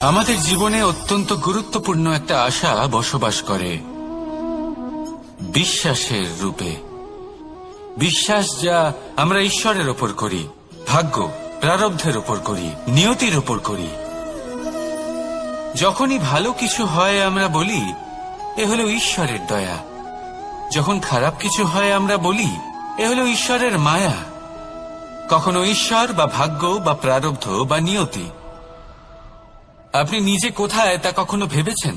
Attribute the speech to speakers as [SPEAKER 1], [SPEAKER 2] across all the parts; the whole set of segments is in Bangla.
[SPEAKER 1] আমাদের জীবনে অত্যন্ত গুরুত্বপূর্ণ একটা আশা বসবাস করে বিশ্বাসের রূপে। বিশ্বাস যা আমরা ঈশ্বরের ওপর করি, ভাগ্য প্রারব্ধের ওপর করি, নিয়তির ওপর করি। যখনই ভালো কিছু হয় আমরা বলি এ হলো ঈশ্বরের দয়া, যখন খারাপ কিছু হয় আমরা বলি এ হলো ঈশ্বরের মায়া। কখনো ঈশ্বর বা ভাগ্য বা প্রারব্ধ বা নিয়তি। আপনি নিজে কোথায় তা কখনো ভেবেছেন?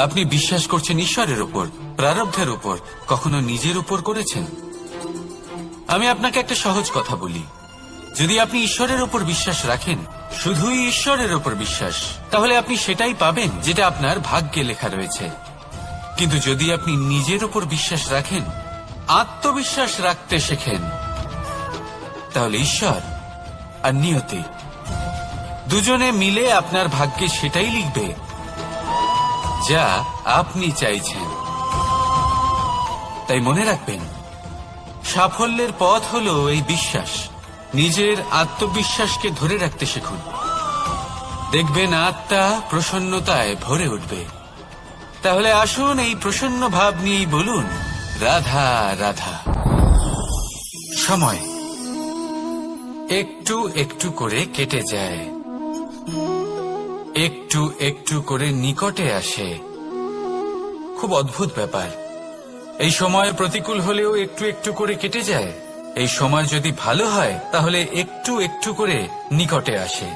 [SPEAKER 1] আপনি বিশ্বাস করছেন ঈশ্বরের উপর, প্রারব্ধের উপর, কখনো নিজের উপর করেছেন? আমি আপনাকে একটা সহজ কথা বলি, যদি আপনি ঈশ্বরের উপর বিশ্বাস রাখেন, শুধুই ঈশ্বরের উপর বিশ্বাস, তাহলে আপনি সেটাই পাবেন যেটা আপনার ভাগ্যে লেখা রয়েছে। কিন্তু যদি আপনি নিজের উপর বিশ্বাস রাখেন, আত্মবিশ্বাস রাখতে শেখেন, তাহলে ঈশ্বর আর নিয়তি দুজনে মিলে আপনার ভাগ্যে সেটাই লিখবে যা আপনি চাইছেন। তাই মনে রাখবেন, সাফল্যের পথ হলো এই বিশ্বাস। নিজের আত্মবিশ্বাসকে ধরে রাখতে শিখুন, দেখবেন আত্মা প্রসন্নতায় ভরে উঠবে। তাহলে আসুন এই প্রসন্ন ভাব নিয়েই বলুন, রাধা রাধা। সময় একটু একটু করে কেটে যায়, একটু একটু করে নিকটে আসে। খুব অদ্ভুত ব্যাপার। এই সময় প্রতিকূল হলেও একটু একটু করে কেটে যায়। এই সময় যদি ভালো হয় তাহলে একটু একটু করে নিকটে আসে।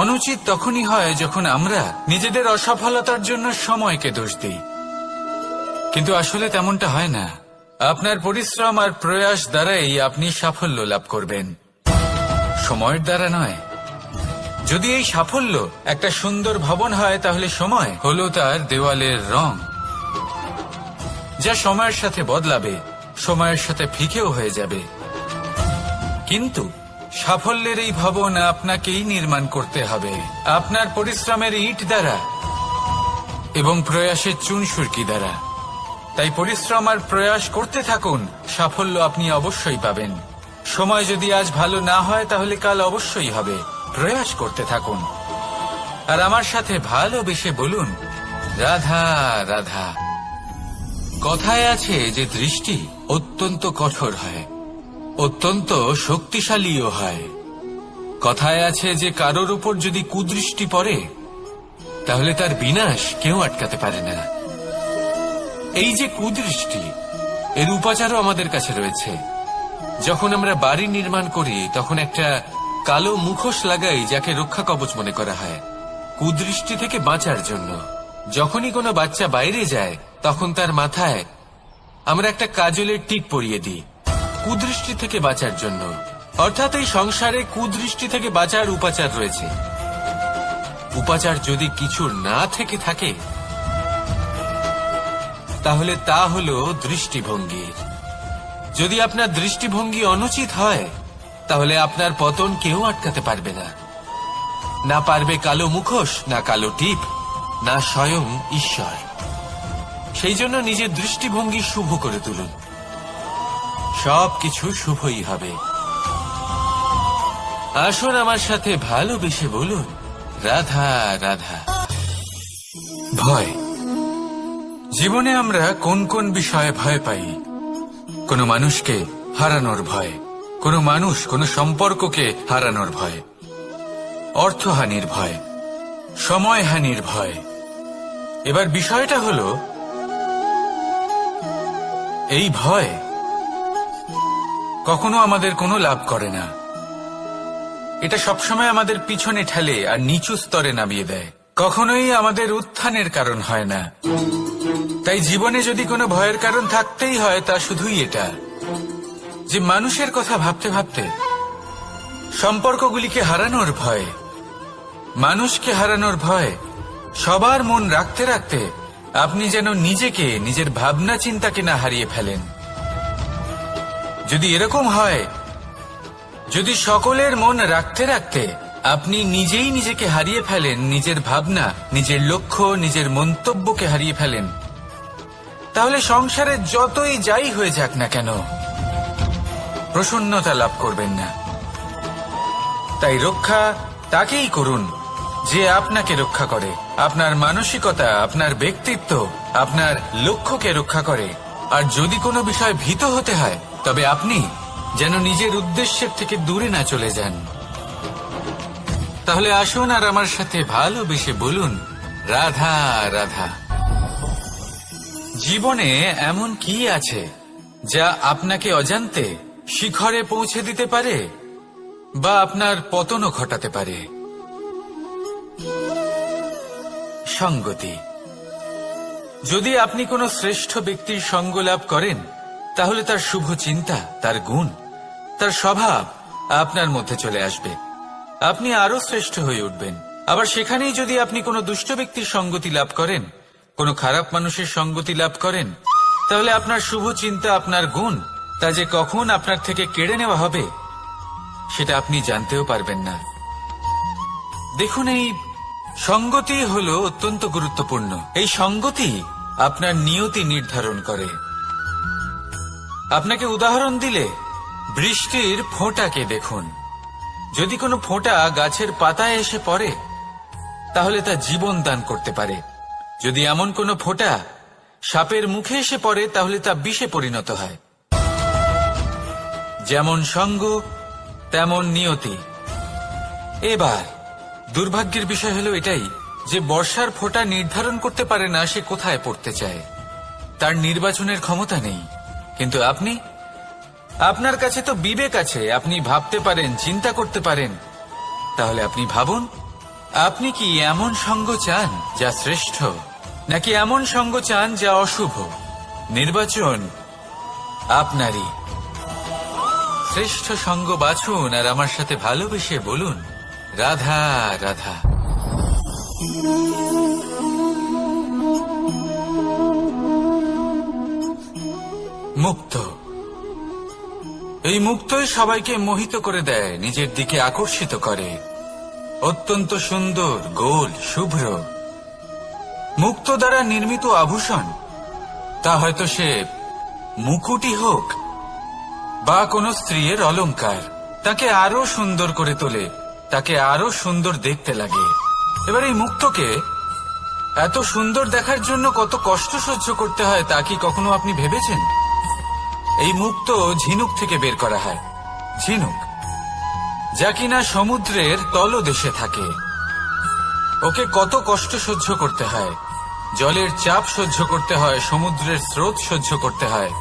[SPEAKER 1] অনুচিত তখনই হয় যখন আমরা নিজেদের অসফলতার জন্য সময়কে দোষ দিই, কিন্তু আসলে তেমনটা হয় না। আপনার পরিশ্রম আর প্রয়াস দ্বারাই আপনি সাফল্য লাভ করবেন, সময়ের দ্বারা নয়। যদি এই সাফল্য একটা সুন্দর ভবন হয়, তাহলে সময় হলো তার দেওয়ালের রং, যা সময়ের সাথে বদলাবে, সময়ের সাথে ফিকেও হয়ে যাবে। কিন্তু সাফল্যের এই ভবন আপনাকেই নির্মাণ করতে হবে, আপনার পরিশ্রমের ইট দ্বারা এবং প্রয়াসের চুনসুরকি দ্বারা। তাই পরিশ্রম আর প্রয়াস করতে থাকুন, সাফল্য আপনি অবশ্যই পাবেন। সময় যদি আজ ভালো না হয় তাহলে কাল অবশ্যই হবে। প্রয়াস করতে থাকুন আর আমার সাথে ভালোবেসে বলুন, রাধা রাধা। কথায় আছে যে দৃষ্টি অত্যন্ত কঠোর হয়, অত্যন্ত শক্তিশালীও হয়। কথায় আছে যে কারোর উপর যদি কুদৃষ্টি পড়ে তাহলে তার বিনাশ কেউ আটকাতে পারে না। এই যে কুদৃষ্টি, এর উপাচারও আমাদের কাছে রয়েছে। যখন আমরা বাড়ি নির্মাণ করি তখন একটা কালো মুখোশ লাগাই, যাকে রক্ষা কবচ মনে করা হয়, কুদৃষ্টি থেকে বাঁচার জন্য। যখনই কোনো বাচ্চা বাইরে যায় তখন তার মাথায় আমরা একটা কাজলের টিপ পরিয়ে দিই, কুদৃষ্টি থেকে বাঁচার জন্য। অর্থাৎ এই সংসারে কুদৃষ্টি থেকে বাঁচার উপাচার রয়েছে। উপাচার যদি কিছু না থেকে থাকে তাহলে তা হলো দৃষ্টিভঙ্গি। যদি আপনার দৃষ্টিভঙ্গি অনুচিত হয় তাহলে আপনার পতন কেউ আটকাতে পারবে না। না পারবে কালো মুখোশ, না কালো টিপ, না স্বয়ং ঈশ্বর। সেই জন্য নিজের দৃষ্টিভঙ্গি শুভ করে তুলুন, সবকিছু শুভই হবে। আসুন আমার সাথে ভালোবেসে বলুন, রাধা রাধা। ভয়। জীবনে আমরা কোন কোন বিষয়ে ভয় পাই? কোনো মানুষকে হারানোর ভয়, কোনো মানুষ কোনো সম্পর্ককে হারানোর ভয়, অর্থহানির ভয়, সময়হানির ভয়। এবার বিষয়টা হলো, এই ভয় কখনো আমাদের কোনো লাভ করে না। এটা সবসময় আমাদের পিছনে ঠেলে আর নিচু স্তরে নামিয়ে দেয়, কখনোই আমাদের উত্থানের কারণ হয় না। তাই জীবনে যদি কোনো ভয়ের কারণ থাকতেই হয় তা শুধুই এটা, যে মানুষের কথা ভাবতে ভাবতে, সম্পর্কগুলিকে হারানোর ভয়, মানুষকে হারানোর ভয়, সবার মন রাখতে রাখতে আপনি যেন নিজেকে, নিজের ভাবনা চিন্তাকে না হারিয়ে ফেলেন। যদি এরকম হয়, যদি সকলের মন রাখতে রাখতে আপনি নিজেই নিজেকে হারিয়ে ফেলেন, নিজের ভাবনা, নিজের লক্ষ্য, নিজের মন্তব্যকে হারিয়ে ফেলেন, তাহলে সংসারে যতই যাই হয়ে যাক না কেন প্রসন্নতা লাভ করবেন না। তাই রক্ষা তাকেই করুন যে আপনাকে রক্ষা করে, আপনার মানসিকতা, আপনার ব্যক্তিত্ব, আপনার লক্ষ্যকে রক্ষা করে। আর যদি কোনো বিষয় ভীত হতে হয়, তবে আপনি যেন নিজের উদ্দেশ্যের থেকে দূরে না চলে যান। তাহলে আসুন আর আমার সাথে ভালোবেসে বলুন, রাধা রাধা। জীবনে এমন কি আছে যা আপনাকে অজান্তে শিখরে পৌঁছে দিতে পারে বা আপনার পতনও ঘটাতে পারে? সঙ্গতি। যদি আপনি কোনো শ্রেষ্ঠ ব্যক্তির সঙ্গ লাভ করেন, তাহলে তার শুভ চিন্তা, তার গুণ, তার স্বভাব আপনার মধ্যে চলে আসবে। আপনি আরো শ্রেষ্ঠ হয়ে উঠবেন। আবার সেখানেই যদি আপনি কোনো দুষ্ট ব্যক্তির সঙ্গতি লাভ করেন, কোনো খারাপ মানুষের সঙ্গতি লাভ করেন, তাহলে আপনার শুভ চিন্তা, আপনার গুণ, তা যে কখন আপনার থেকে কেড়ে নেওয়া হবে সেটা আপনি জানতেও পারবেন না। দেখুন, এই সঙ্গতি হলো অত্যন্ত গুরুত্বপূর্ণ। এই সঙ্গতি আপনার নিয়তি নির্ধারণ করে। আপনাকে উদাহরণ দিলে, বৃষ্টির ফোঁটাকে দেখুন। যদি কোনো ফোঁটা গাছের পাতায় এসে পড়ে, তাহলে তা জীবন দান করতে পারে। যদি এমন কোনো ফোঁটা সাপের মুখে এসে পড়ে, তাহলে তা বিষে পরিণত হয়। যেমন সঙ্গ, তেমন নিয়তি। এবার দুর্ভাগ্যের বিষয় হলো এটাই যে বর্ষার ফোঁটা নির্ধারণ করতে পারে না সে কোথায় পড়তে চায়। তার নির্বাচনের ক্ষমতা নেই। কিন্তু আপনি, আপনার কাছে তো বিবেক আছে, আপনি ভাবতে পারেন, চিন্তা করতে পারেন। তাহলে আপনি ভাবুন, আপনি কি এমন সঙ্গ চান যা শ্রেষ্ঠ, নাকি এমন সঙ্গ চান যা অশুভ? নির্বাচন আপনারই। শ্রেষ্ঠ সঙ্গ বাছুন আর আমার সাথে ভালোবেসে বলুন, রাধা রাধা। মুক্ত। এই মুক্তই সবাইকে মোহিত করে দেয়, নিজের দিকে আকর্ষিত করে। অত্যন্ত সুন্দর, গোল, শুভ্র। মুক্ত দ্বারা নির্মিত আভূষণ, তা হয়তো সে মুকুটই হোক বা কোনো স্ত্রীর অলংকার, তাকে আরো সুন্দর করে তোলে, তাকে আরো সুন্দর দেখতে লাগে। এবার এই মুক্তকে এত সুন্দর দেখার জন্য কত কষ্ট সহ্য করতে হয় তা কি কখনো আপনি ভেবেছেন? এই মুক্ত ঝিনুক থেকে বের করা হয়। ঝিনুক, যা কিনা সমুদ্রের তলদেশে থাকে। ওকে কত কষ্ট সহ্য করতে হয়, জলের চাপ সহ্য করতে হয়, সমুদ্রের স্রোত সহ্য করতে হয়।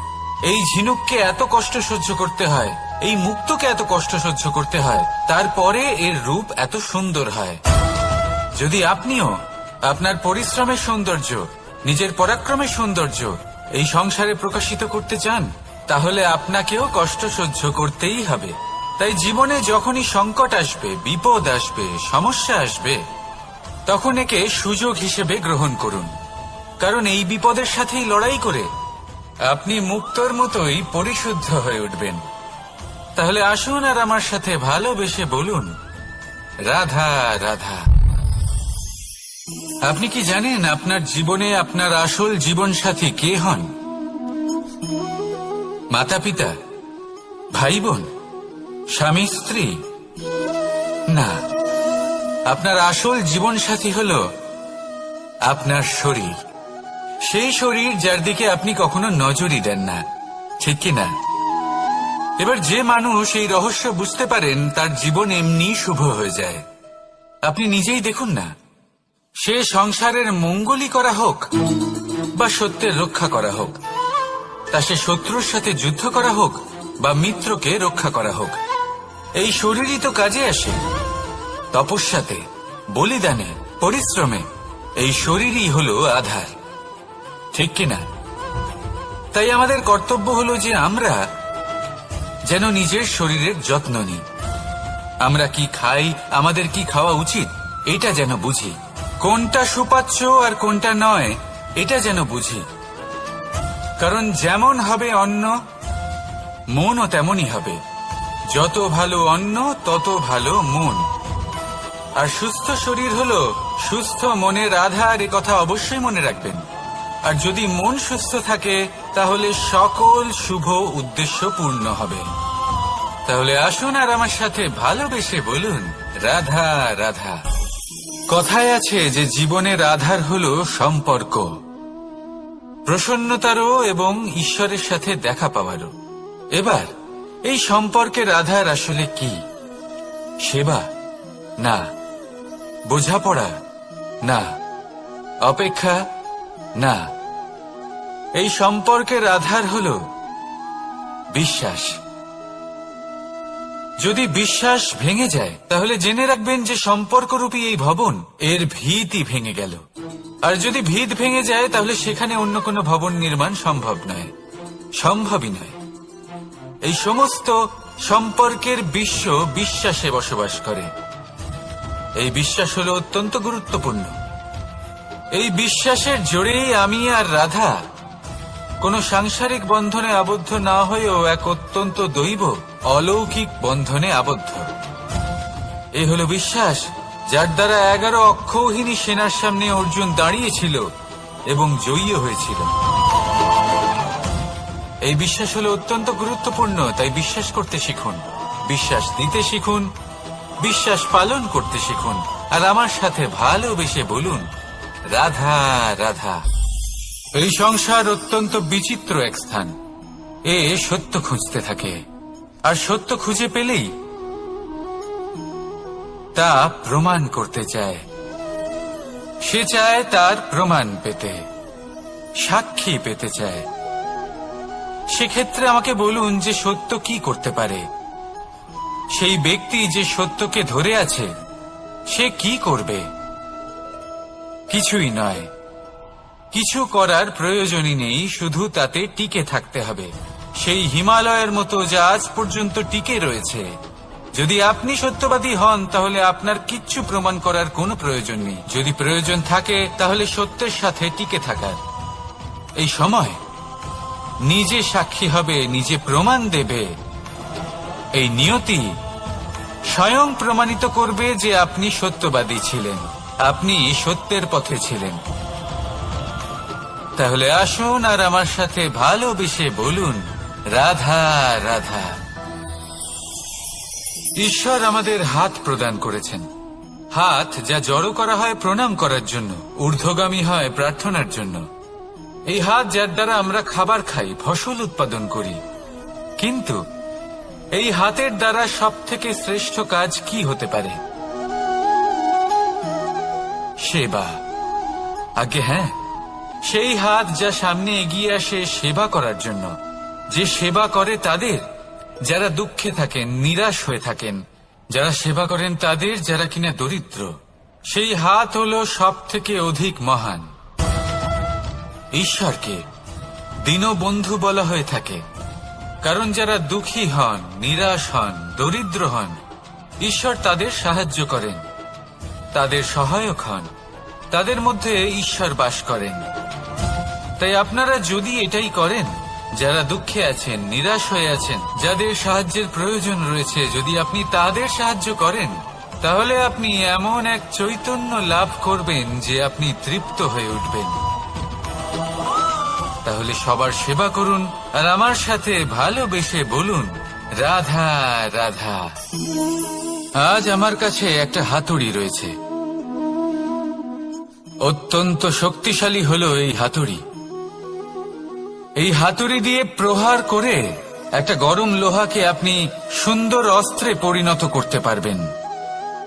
[SPEAKER 1] এই ঝিনুককে এত কষ্ট সহ্য করতে হয়, এই মুক্তকে এত কষ্ট সহ্য করতে হয়, তারপরে এর রূপ এত সুন্দর হয়। যদি আপনিও আপনার পরিশ্রমের সৌন্দর্য, নিজের পরাক্রমের সৌন্দর্য এই সংসারে প্রকাশিত করতে চান, তাহলে আপনাকেও কষ্ট সহ্য করতেই হবে। তাই জীবনে যখনই সংকট আসবে, বিপদ আসবে, সমস্যা আসবে, তখন একে সুযোগ হিসেবে গ্রহণ করুন। কারণ এই বিপদের সাথেই লড়াই করে আপনি মুক্তর মতোই পরিশুদ্ধ হয়ে উঠবেন। তাহলে আসুন আর আমার সাথে ভালোবেসে বলুন, রাধা রাধা। আপনি কি জানেন আপনার জীবনে আপনার আসল জীবনসাথী কে হন? মাতা পিতা, ভাই বোন, স্বামী স্ত্রী? না, আপনার আসল জীবনসাথী হল আপনার শরীর। সেই শরীর যার দিকে আপনি কখনো নজরই দেন না, ঠিক কিনা? এবার যে মানুষ এই রহস্য বুঝতে পারেন, তার জীবন এমনি শুভ হয়ে যায়। আপনি নিজেই দেখুন না, সে সংসারের মঙ্গলই করা হোক বা সত্যের রক্ষা করা হোক, তা সে শত্রুর সাথে যুদ্ধ করা হোক বা মিত্রকে রক্ষা করা হোক, এই শরীরই তো কাজে আসে। তপস্যাতে, বলিদানে, পরিশ্রমে এই শরীরই হলো আধার, ঠিক কিনা? তাই আমাদের কর্তব্য হলো যে আমরা যেন নিজের শরীরের যত্ন নিই। আমরা কি খাই, আমাদের কি খাওয়া উচিত, এটা যেন বুঝি। কোনটা সুপাচ্য আর কোনটা নয়, এটা যেন বুঝি। কারণ যেমন হবে অন্ন, মনও তেমনই হবে। যত ভালো অন্ন, তত ভালো মন। আর সুস্থ শরীর হলো সুস্থ মনের আধার, এ কথা অবশ্যই মনে রাখবেন। আর যদি মন সুস্থ থাকে, তাহলে সকল শুভ উদ্দেশ্য পূর্ণ হবে। তাহলে আসুন আর আমার সাথে ভালোবেসে বলুন, রাধা রাধা। কথায় আছে যে জীবনের আধার হলো সম্পর্ক, প্রসন্নতারও এবং ঈশ্বরের সাথে দেখা পাওয়ারও। এবার এই সম্পর্কের আধার আসলে কি? সেবা? না। বোঝাপড়া? না। অপেক্ষা? না। এই সম্পর্কের আধার হল বিশ্বাস। যদি বিশ্বাস ভেঙে যায় তাহলে জেনে রাখবেন যে সম্পর্করূপী এই ভবন এর ভিতই ভেঙে গেল। আর যদি ভিত ভেঙে যায় তাহলে সেখানে অন্য কোনো ভবন নির্মাণ সম্ভব নয়, সম্ভবই নয়। এই সমস্ত সম্পর্কের বিশ্ব বিশ্বাসে বসবাস করে। এই বিশ্বাস হলো অত্যন্ত গুরুত্বপূর্ণ। এই বিশ্বাসের জোরেই আমি আর রাধা কোনো সাংসারিক বন্ধনে আবদ্ধ না হয়েও এক অত্যন্ত দৈব অলৌকিক বন্ধনে আবদ্ধ। এই হলো বিশ্বাস যার দ্বারা 11 অক্ষৌহিনী সেনার সামনে অর্জুন দাঁড়িয়েছিল এবং জয়ী হয়েছিল। এই বিশ্বাস হলো অত্যন্ত গুরুত্বপূর্ণ, তাই বিশ্বাস করতে শিখুন, বিশ্বাস দিতে শিখুন, বিশ্বাস পালন করতে শিখুন, আর আমার সাথে ভালোবেসে বলুন, রাধা রাধা। এই সংসার অত্যন্ত বিচিত্র এক স্থান। এ সত্য খুঁজতে থাকে, আর সত্য খুঁজে পেলেই তা প্রমাণ করতে চায়। সে চায় তার প্রমাণ পেতে, সাক্ষী পেতে চায়। সেক্ষেত্রে আমাকে বলুন যে সত্য কি করতে পারে। সেই ব্যক্তি যে সত্যকে ধরে আছে সে কি করবে? কিছুই নয়, কিছু করার প্রয়োজনই নেই, শুধু তাতে টিকে থাকতে হবে। সেই হিমালয়ের মতো যা আজ পর্যন্ত টিকে রয়েছে। যদি আপনি সত্যবাদী হন তাহলে আপনার কিচ্ছু প্রমাণ করার কোনো প্রয়োজন নেই। যদি প্রয়োজন থাকে তাহলে সত্যের সাথে টিকে থাকার। এই সময় নিজে সাক্ষী হবে, নিজে প্রমাণ দেবে। এই নিয়তি স্বয়ং প্রমাণিত করবে যে আপনি সত্যবাদী ছিলেন, আপনি সত্যের পথে ছিলেন। তাহলে আসুন আর আমার সাথে ভালোবেসে বলুন, রাধা রাধা। ঈশ্বর আমাদের হাত প্রদান করেছেন। হাত যা জড়ো করা হয় প্রণাম করার জন্য, ঊর্ধ্বগামী হয় প্রার্থনার জন্য। এই হাত যার দ্বারা আমরা খাবার খাই, ফসল উৎপাদন করি। কিন্তু এই হাতের দ্বারা সবথেকে শ্রেষ্ঠ কাজ কি হতে পারে? সেবা। আগে হ্যাঁ, সেই হাত যা সামনে এগিয়ে আসে সেবা করার জন্য, যে সেবা করে তাদের যারা দুঃখে থাকেন, নিরাশ হয়ে থাকেন, যারা সেবা করেন তাদের যারা কিনা দরিদ্র। সেই হাত হলো সব থেকে অধিক মহান। ঈশ্বরকে দীনবন্ধু বলা হয়ে থাকে, কারণ যারা দুঃখী হন, নিরাশ হন, দরিদ্র হন, ঈশ্বর তাদের সাহায্য করেন, তাদের সহায়ক হন, তাদের মধ্যে ঈশ্বর বাস করেন। তাই আপনারা যদি এটাই করেন, যারা দুঃখে আছেন, নিরাশ হয়ে আছেন, যাদের সাহায্যের প্রয়োজন রয়েছে, যদি আপনি তাদের সাহায্য করেন, তাহলে আপনি এমন এক চৈতন্য লাভ করবেন যে আপনি তৃপ্ত হয়ে উঠবেন। তাহলে সবার সেবা করুন আর আমার সাথে ভালোবেসে বলুন, রাধা রাধা। আজ আমার কাছে একটা হাতুড়ি রয়েছে। অত্যন্ত শক্তিশালী হলো এই হাতুড়ি। এই হাতুড়ি দিয়ে প্রহার করে একটা গরম লোহাকে আপনি সুন্দর অস্ত্রে পরিণত করতে পারবেন।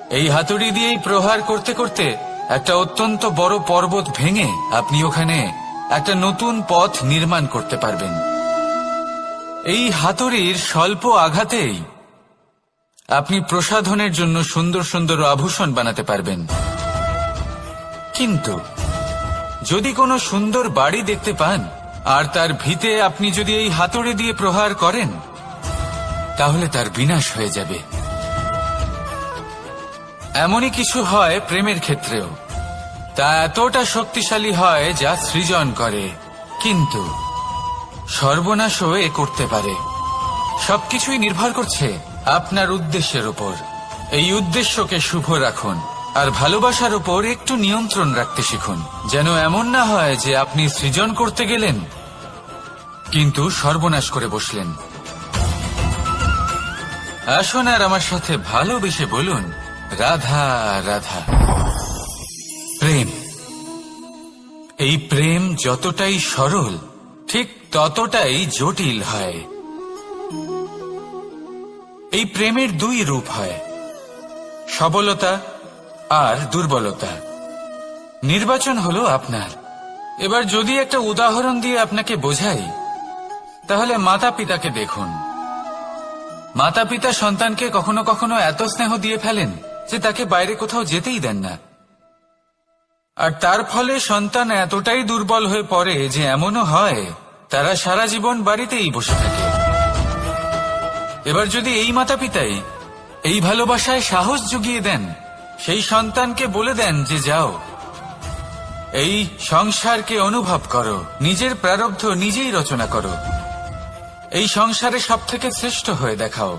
[SPEAKER 1] এই হাতুড়ি দিয়েই প্রহার করতে করতে একটা অত্যন্ত বড় পর্বত ভেঙে আপনি ওখানে একটা নতুন পথ নির্মাণ করতে পারবেন। এই হাতুড়ির স্বল্প আঘাতেই আপনি প্রসাধনের জন্য সুন্দর সুন্দর আভূষণ বানাতে পারবেন। কিন্তু যদি কোনো সুন্দর বাড়ি দেখতে পান আর তার ভিতে আপনি যদি এই হাতুড়ি দিয়ে প্রহার করেন, তাহলে তার বিনাশ হয়ে যাবে। এমনই কিছু হয় প্রেমের ক্ষেত্রেও। তা এতটা শক্তিশালী হয় যা সৃজন করে, কিন্তু সর্বনাশও এ করতে পারে। সবকিছুই নির্ভর করছে আপনার উদ্দেশ্যের উপর। এই উদ্দেশ্যকে শুভ রাখুন আর ভালোবাসার উপর একটু নিয়ন্ত্রণ রাখতে শিখুন, যেন এমন না হয় যে আপনি সৃজন করতে গেলেন কিন্তু সর্বনাশ করে বসলেন। আসুন আর আমার সাথে ভালোবেসে বলুন, রাধা রাধা। এই প্রেম যতটাই সরল ঠিক ততটাই জটিল হয়। এই প্রেমের দুই রূপ হয়, সবলতা আর দুর্বলতা। নির্বাচন হলো আপনার। এবার যদি একটা উদাহরণ দিয়ে আপনাকে বোঝাই, তাহলে মাতা পিতাকে দেখুন। মাতা পিতা সন্তানকে কখনো কখনো এত স্নেহ দিয়ে ফেলেন যে তাকে বাইরে কোথাও যেতেই দেন না, আর তার ফলে সন্তান এতটাই দুর্বল হয়ে পড়ে যে এমনও হয় তারা সারা জীবন বাড়িতেই বসে থাকে। এবার যদি এই মাতা পিতাই এই ভালোবাসায় সাহস জুগিয়ে দেন, সেই সন্তানকে বলে দেন যে যাও, এই সংসারকে অনুভব করো, নিজের প্রারব্ধ নিজেই রচনা করো, এই সংসারে সব থেকে শ্রেষ্ঠ হয়ে দেখাও,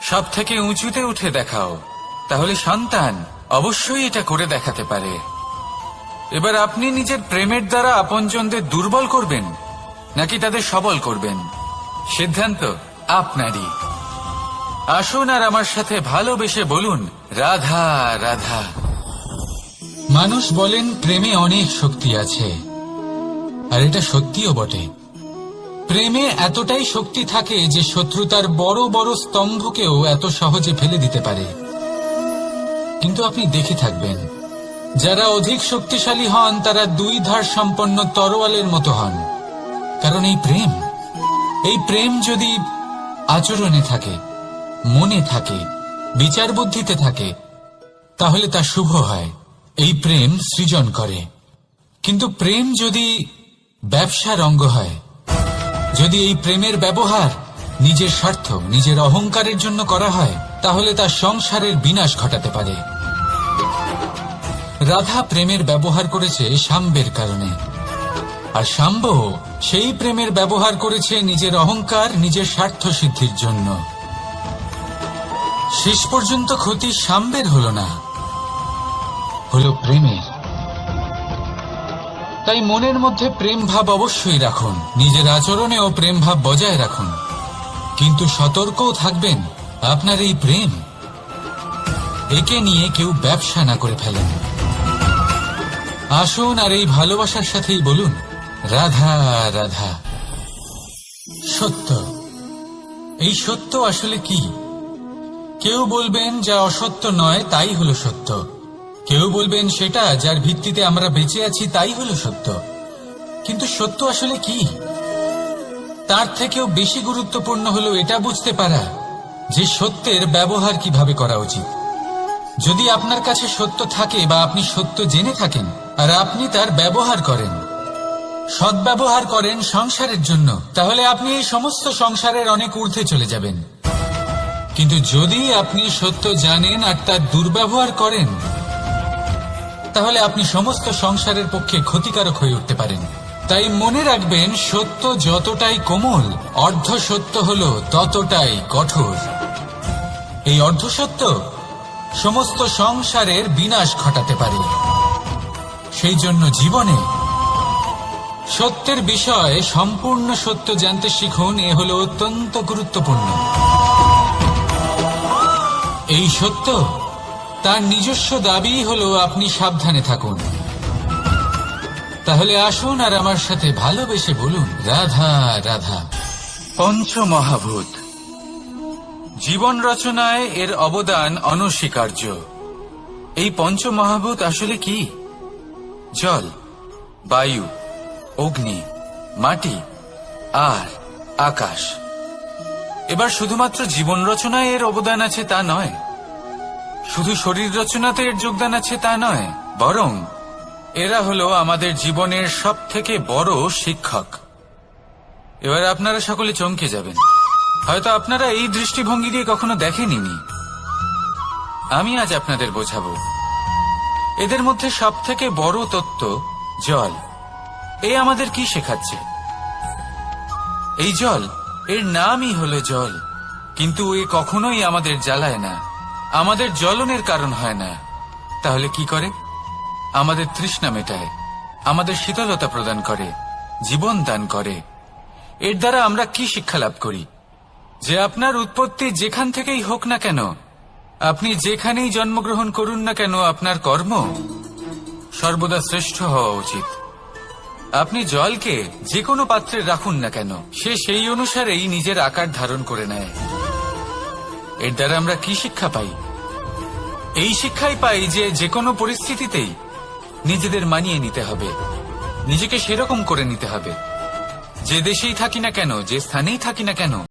[SPEAKER 1] সব থেকে উঁচুতে উঠে দেখাও, তাহলে সন্তান অবশ্যই এটা করে দেখাতে পারে। এবার আপনি নিজের প্রেমের দ্বারা আপনজনদের দুর্বল করবেন নাকি তাদের সবল করবেন, সিদ্ধান্ত আপনারই। আসুন আর আমার সাথে ভালোবেসে বলুন, রাধা রাধা। মানুষ বলেন প্রেমে অনেক শক্তি আছে, আর এটা সত্যিও বটে। প্রেমে এতটাই শক্তি থাকে যে শত্রুতার বড় বড় স্তম্ভকেও এত সহজে ফেলে দিতে পারে। কিন্তু আপনি দেখে থাকবেন, যারা অধিক শক্তিশালী হন তারা দুই ধার সম্পন্ন তরোয়ালের মতো হন। কারণ এই প্রেম যদি আচরণে থাকে, মনে থাকে, বিচার বুদ্ধিতে থাকে, তাহলে তা শুভ হয়। এই প্রেম সৃজন করে। কিন্তু প্রেম যদি ব্যবসার অঙ্গ হয়, যদি এই প্রেমের ব্যবহার নিজের স্বার্থ, নিজের অহংকারের জন্য করা হয়, তাহলে তা সংসারের বিনাশ ঘটাতে পারে। রাধা প্রেমের ব্যবহার করেছে শাম্বের কারণে, আর শাম্ব সেই প্রেমের ব্যবহার করেছে নিজের অহংকার, নিজের স্বার্থ সিদ্ধির জন্য। শেষ পর্যন্ত ক্ষতি শাম্বের হল না, হল প্রেমের। তাই মনের মধ্যে প্রেম ভাব অবশ্যই রাখুন, নিজের আচরণেও প্রেম ভাব বজায় রাখুন, কিন্তু সতর্কও থাকবেন আপনার এই প্রেম, একে নিয়ে কেউ ব্যবসা না করে ফেলেন। আসুন আর এই ভালোবাসার সাথেই বলুন, রাধা রাধা। সত্য, এই সত্য আসলে কি? কেউ বলবেন যা অসত্য নয় তাই হলো সত্য, কেউ বলবেন সেটা যার ভিত্তিতে আমরা বেঁচে আছি তাই হলো সত্য। কিন্তু সত্য আসলে কি? তার থেকেও বেশি গুরুত্বপূর্ণ হলো এটা বুঝতে পারা যে সত্যের ব্যবহার কিভাবে করা উচিত। যদি আপনার কাছে সত্য থাকে বা আপনি সত্য জেনে থাকেন আর আপনি তার ব্যবহার করেন, সদ্ব্যবহার করেন সংসারের জন্য, তাহলে আপনি এই সমস্ত সংসারের অনেক ঊর্ধ্বে চলে যাবেন। কিন্তু যদি আপনি সত্য জানেন আর তার দুর্ব্যবহার করেন, তাহলে আপনি সমস্ত সংসারের পক্ষে ক্ষতিকারক হয়ে উঠতে পারেন। তাই মনে রাখবেন, সত্য যতটাই কোমল, অর্ধ সত্য হল ততটাই কঠোর। এই অর্ধ সত্য সমস্ত সংসারের বিনাশ ঘটাতে পারে। সেই জন্য জীবনে সত্যের বিষয়ে সম্পূর্ণ সত্য জানতে শিখুন, এ হল অত্যন্ত গুরুত্বপূর্ণ। এই সত্য তার নিজস্ব দাবি হল আপনি সাবধানে থাকুন। তাহলে আসুন আর আমার সাথে ভালোবেসে বলুন, রাধা রাধা। পঞ্চমহাভূত, জীবন রচনায় এর অবদান অনস্বীকার্য। এই পঞ্চমহাভূত আসলে কি? জল, বায়ু, অগ্নি, মাটি আর আকাশ। এবার শুধুমাত্র জীবন রচনায় এর অবদান আছে তা নয়, শুধু শরীর রচনাতে এর যোগদান আছে তা নয়, বরং এরা হলো আমাদের জীবনের সব থেকে বড় শিক্ষক। এবার আপনারা সকলে চমকে যাবেন, হয়তো আপনারা এই দৃষ্টিভঙ্গি দিয়ে কখনো দেখেননি। আমি আজ আপনাদের বোঝাবো। এদের মধ্যে সব থেকে বড় তত্ত্ব জল। এ আমাদের কি শেখাচ্ছে? এই জল, এর নামই হলো জল, কিন্তু এ কখনোই আমাদের জ্বালায় না, আমাদের জ্বলনের কারণ হয় না। তাহলে কি করে? আমাদের তৃষ্ণা মেটায়, আমাদের শীতলতা প্রদান করে, জীবন দান করে। এর দ্বারা আমরা কি শিক্ষা লাভ করি? যে আপনার উৎপত্তি যেখান থেকেই হোক না কেন, আপনি যেখানেই জন্মগ্রহণ করুন না কেন, আপনার কর্ম সর্বদা শ্রেষ্ঠ হওয়া উচিত। আপনি জলকে যে কোনো পাত্রে রাখুন না কেন, সে সেই অনুসারেই নিজের আকার ধারণ করে নেয়। এর দ্বারা আমরা কি শিক্ষা পাই? এই শিক্ষাই পাই যে যে কোনো পরিস্থিতিতেই নিজেদের মানিয়ে নিতে হবে, নিজেকে সেরকম করে নিতে হবে। যে দেশেই থাকি না কেন, যে স্থানেই থাকি না কেন,